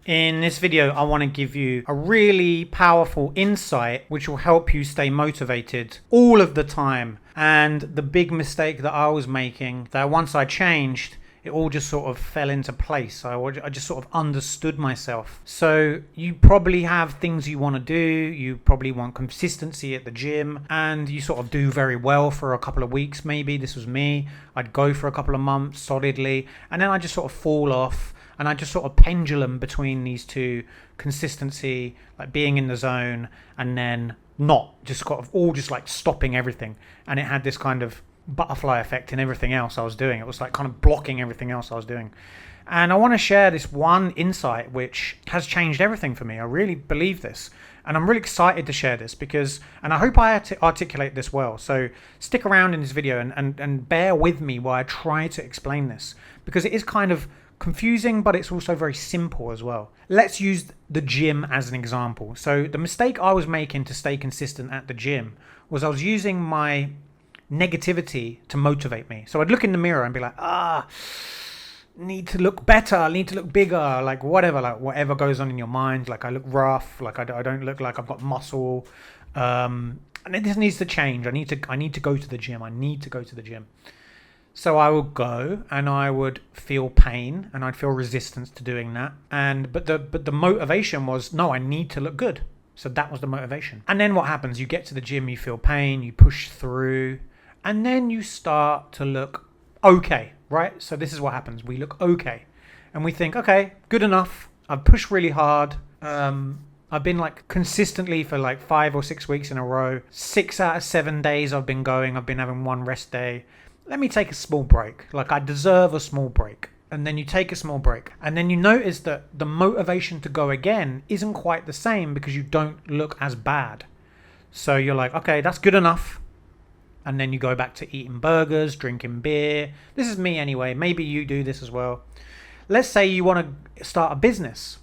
In this video, I want to give you a really powerful insight which will help you stay motivated all of the time. And the big mistake that I was making, that once I changed, it all just sort of fell into place. I just sort of understood myself. So you probably have things you want to do. You probably want consistency at the gym, and you sort of do very well for a couple of weeks. Maybe this was me. I'd go for a couple of months solidly, and then I just sort of fall off. And I just sort of pendulum between these two: consistency, like being in the zone, and then not, just sort of all just like stopping everything. And it had this kind of butterfly effect in everything else I was doing. It was like kind of blocking everything else I was doing. And I want to share this one insight which has changed everything for me. I really believe this. And I'm really excited to share this because, and I hope I articulate this well. So stick around in this video and bear with me while I try to explain this, because it is kind of confusing, but it's also very simple as well. Let's use the gym as an example. So the mistake I was making to stay consistent at the gym was I was using my negativity to motivate me. So I'd look in the mirror and be like, need to look better, need to look bigger, like whatever goes on in your mind. Like I look rough, like I don't look like I've got muscle, and this needs to change. I need to go to the gym. I need to go to the gym. So I would go and I would feel pain and I'd feel resistance to doing that. But the motivation was, no, I need to look good. So that was the motivation. And then what happens? You get to the gym, you feel pain, you push through, and then you start to look okay, right? So this is what happens. We look okay. And we think, okay, good enough. I've pushed really hard. I've been like consistently for like 5 or 6 weeks in a row. 6 out of 7 days I've been going. I've been having one rest day. Let me take a small break. Like I deserve a small break. And then you take a small break. And then you notice that the motivation to go again isn't quite the same because you don't look as bad. So you're like, okay, that's good enough. And then you go back to eating burgers, drinking beer. This is me anyway. Maybe you do this as well. Let's say you want to start a business.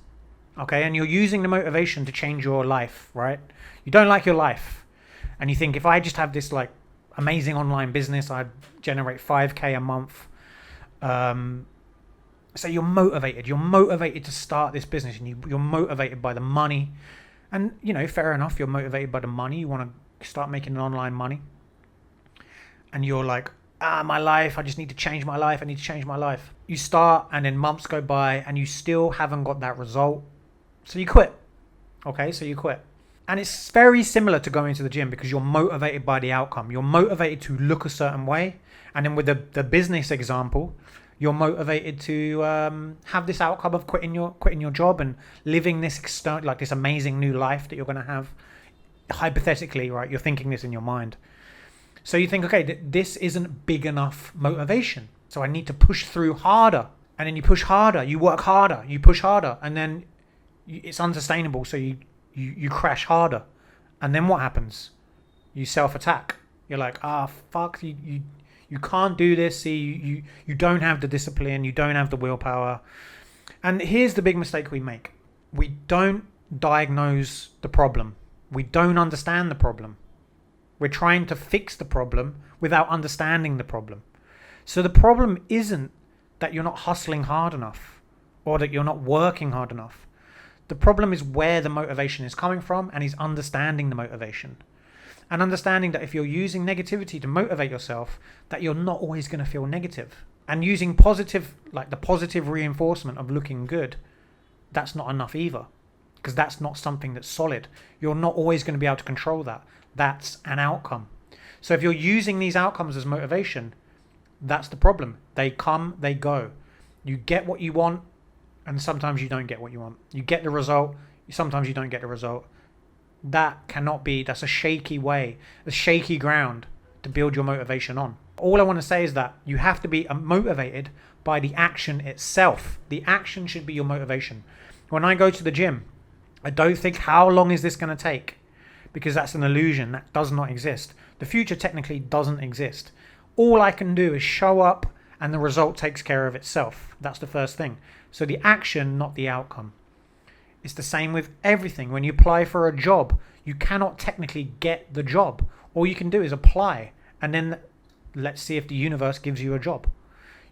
Okay, and you're using the motivation to change your life, right? You don't like your life. And you think, if I just have this like amazing online business, I'd generate 5K a month. So you're motivated to start this business, and you're motivated by the money. And fair enough, you're motivated by the money. You want to start making online money. And you're like, my life, I just need to change my life. I need to change my life. You start, and then months go by and you still haven't got that result. So you quit. Okay, so you quit. And it's very similar to going to the gym because you're motivated by the outcome. You're motivated to look a certain way. And then with the business example, you're motivated to have this outcome of quitting your job and living this this amazing new life that you're going to have. Hypothetically, right? You're thinking this in your mind. So you think, okay, this isn't big enough motivation. So I need to push through harder. And then you push harder, you work harder, you push harder. And then it's unsustainable. So you crash harder. And then what happens? You self-attack. You're like, fuck, you can't do this. See, you don't have the discipline. You don't have the willpower. And here's the big mistake we make. We don't diagnose the problem. We don't understand the problem. We're trying to fix the problem without understanding the problem. So the problem isn't that you're not hustling hard enough or that you're not working hard enough. The problem is where the motivation is coming from, and is understanding the motivation. And understanding that if you're using negativity to motivate yourself, that you're not always going to feel negative. And using positive, like the positive reinforcement of looking good, that's not enough either. Because that's not something that's solid. You're not always going to be able to control that. That's an outcome. So if you're using these outcomes as motivation, that's the problem. They come, they go. You get what you want, and sometimes you don't get what you want. You get the result, sometimes you don't get the result. That cannot be, that's a shaky way, a shaky ground to build your motivation on. All I want to say is that you have to be motivated by the action itself. The action should be your motivation. When I go to the gym, I don't think, how long is this going to take? Because that's an illusion. That does not exist. The future technically doesn't exist. All I can do is show up, and the result takes care of itself. That's the first thing. So the action, not the outcome. It's the same with everything. When you apply for a job, you cannot technically get the job. All you can do is apply, and then let's see if the universe gives you a job.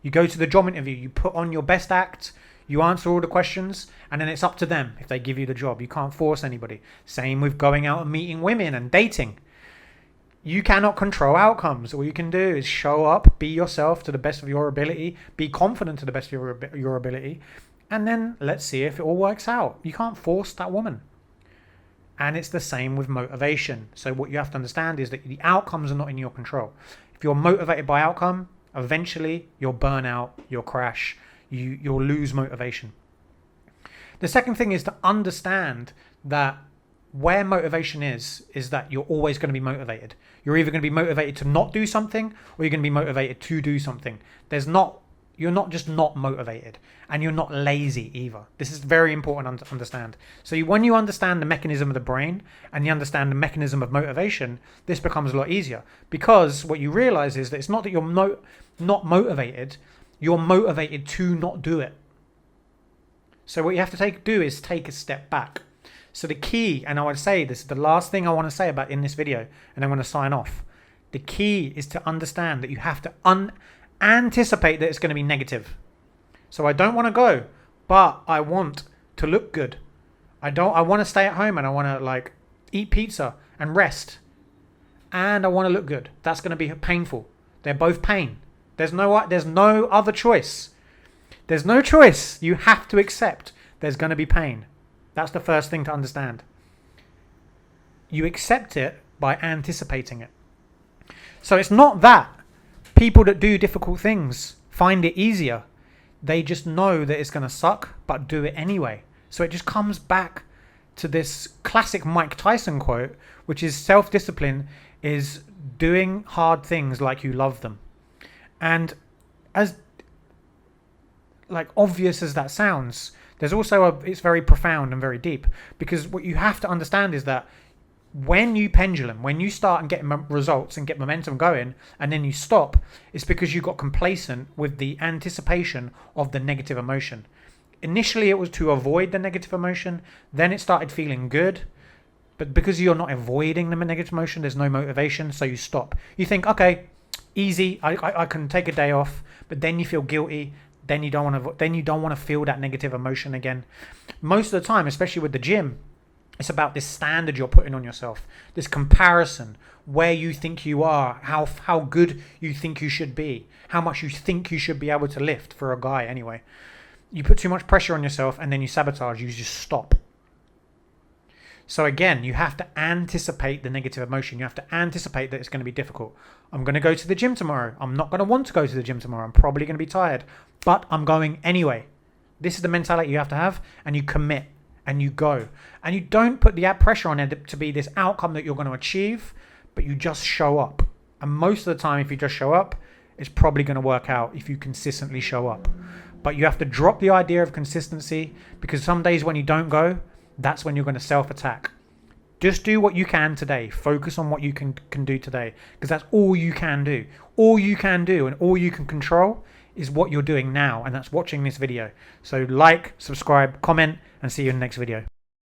You go to the job interview, you put on your best act, You answer all the questions, and then it's up to them if they give you the job. You can't force anybody. Same with going out and meeting women and dating. You cannot control outcomes. All you can do is show up, be yourself to the best of your ability, be confident to the best of your ability, and then let's see if it all works out. You can't force that woman. And it's the same with motivation. So what you have to understand is that the outcomes are not in your control. If you're motivated by outcome, eventually you'll burn out, you'll crash, you'll lose motivation. The second thing is to understand that where motivation is that you're always going to be motivated. You're either going to be motivated to not do something, or you're going to be motivated to do something. You're not just not motivated, and you're not lazy either. This is very important to understand. So when you understand the mechanism of the brain and you understand the mechanism of motivation, this becomes a lot easier, because what you realize is that it's not that you're not motivated, you're motivated to not do it. So what you have to do is take a step back. So the key, and I would say this is the last thing I want to say about in this video, and I'm going to sign off. The key is to understand that you have to anticipate that it's going to be negative. So I don't want to go, but I want to look good. I want to stay at home and I want to eat pizza and rest. And I want to look good. That's going to be painful. They're both pain. There's no other choice. There's no choice. You have to accept there's going to be pain. That's the first thing to understand. You accept it by anticipating it. So it's not that people that do difficult things find it easier. They just know that it's going to suck, but do it anyway. So it just comes back to this classic Mike Tyson quote, which is self-discipline is doing hard things like you love them. And as obvious as that sounds, there's also it's very profound and very deep, because what you have to understand is that when you pendulum, when you start and get results and get momentum going, and then you stop, it's because you got complacent with the anticipation of the negative emotion. Initially, it was to avoid the negative emotion. Then it started feeling good. But because you're not avoiding the negative emotion, there's no motivation, so you stop. You think, okay, easy, I can take a day off, but then you feel guilty. Then you don't want to feel that negative emotion again. Most of the time, especially with the gym, it's about this standard you're putting on yourself, this comparison, where you think you are, how good you think you should be, how much you think you should be able to lift for a guy anyway. You put too much pressure on yourself and then you sabotage, you just stop. So again, you have to anticipate the negative emotion. You have to anticipate that it's going to be difficult. I'm going to go to the gym tomorrow. I'm not going to want to go to the gym tomorrow. I'm probably going to be tired, but I'm going anyway. This is the mentality you have to have, and you commit and you go. And you don't put the pressure on it to be this outcome that you're going to achieve, but you just show up. And most of the time, if you just show up, it's probably going to work out if you consistently show up. But you have to drop the idea of consistency, because some days when you don't go, that's when you're going to self-attack. Just do what you can today. Focus on what you can do today, because that's all you can do. All you can do and all you can control is what you're doing now, and that's watching this video. So like, subscribe, comment, and see you in the next video.